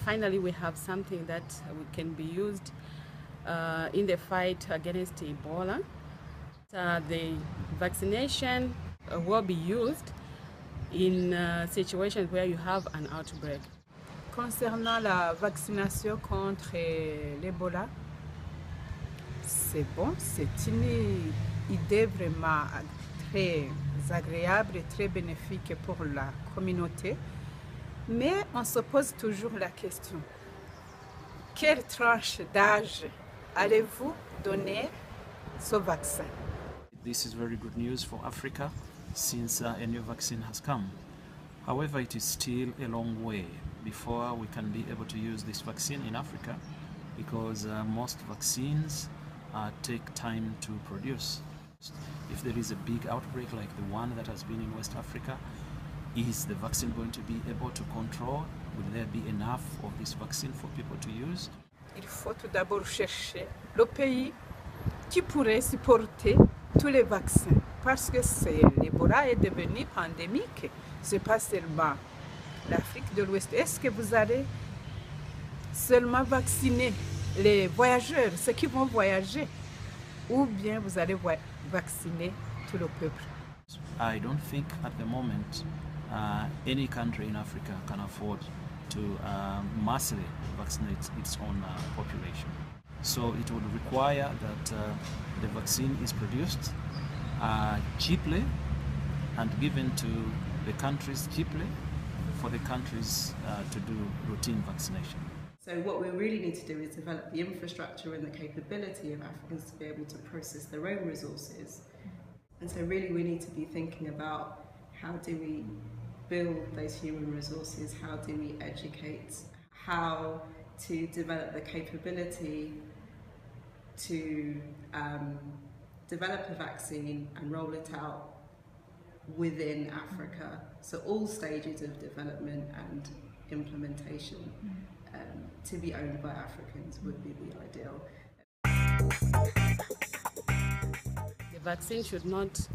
finally we have something that can be used in the fight against Ebola. The vaccination will be used in situations where you have an outbreak. Concernant la vaccination contre l'Ebola, c'est bon, c'est une idée vraiment très agréable et très bénéfique pour la communauté. Mais on se pose toujours la question, quelle tranche d'âge allez-vous donner ce vaccin? This is very good news for Africa since a new vaccine has come. However, it is still a long way before we can be able to use this vaccine in Africa because most vaccines take time to produce. If there is a big outbreak like the one that has been in West Africa, is the vaccine going to be able to control? Will there be enough of this vaccine for people to use? Il faut tout d'abord chercher le pays qui pourrait supporter tous les vaccins parce que l'Ebola est devenu pandémique. Ce n'est pas seulement l'Afrique de l'Ouest. Est-ce que vous allez seulement vacciner les voyageurs, ceux qui vont voyager, ou bien vous allez vacciner tout le peuple? I don't think at the moment any country in Africa can afford to massively vaccinate its own population. So it would require that the vaccine is produced cheaply and given to the countries cheaply for the countries to do routine vaccination. So what we really need to do is develop the infrastructure and the capability of Africans to be able to process their own resources. And so really we need to be thinking about how do we build those human resources, how do we educate, how to develop the capability to develop a vaccine and roll it out within Africa. So all stages of development and implementation to be owned by Africans would be the ideal. The vaccine should not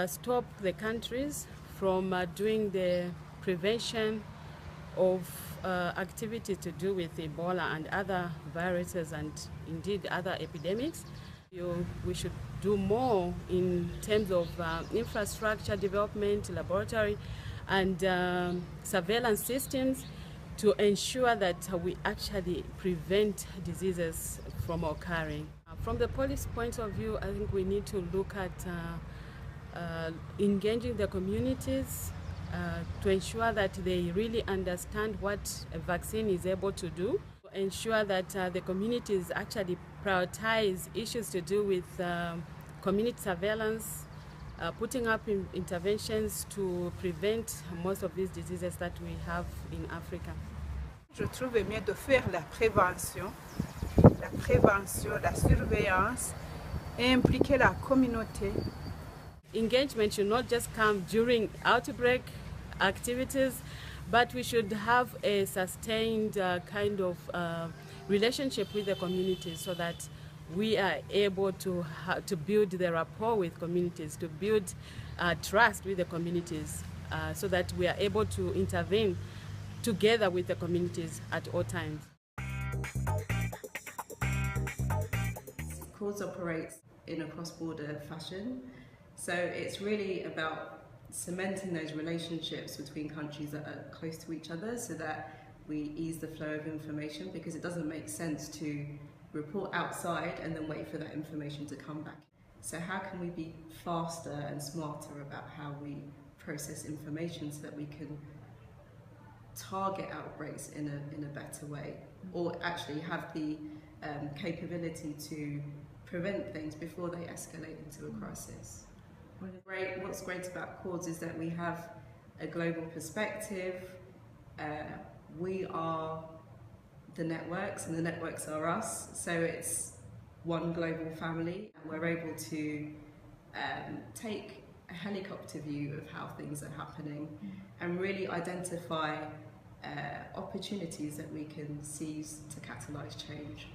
stop the countries from doing the prevention of activity to do with Ebola and other viruses and indeed other epidemics. We should do more in terms of infrastructure development, laboratory and surveillance systems to ensure that we actually prevent diseases from occurring. From the policy point of view, I think we need to look at engaging the communities to ensure that they really understand what a vaccine is able to do, ensure that the communities actually prioritize issues to do with community surveillance, putting up interventions to prevent most of these diseases that we have in Africa. Je trouve mieux de faire la prévention, la surveillance et impliquer la communauté. Engagement should not just come during outbreak activities, but we should have a sustained kind of relationship with the communities so that we are able to build the rapport with communities, to build trust with the communities so that we are able to intervene together with the communities at all times. CORDS operates in a cross-border fashion, so it's really about cementing those relationships between countries that are close to each other so that we ease the flow of information, because it doesn't make sense to report outside and then wait for that information to come back. So how can we be faster and smarter about how we process information so that we can target outbreaks in a better way, or actually have the capability to prevent things before they escalate into a crisis. What's great about CORDS is that we have a global perspective. We are the networks and the networks are us, so it's one global family. We're able to take a helicopter view of how things are happening and really identify opportunities that we can seize to catalyse change.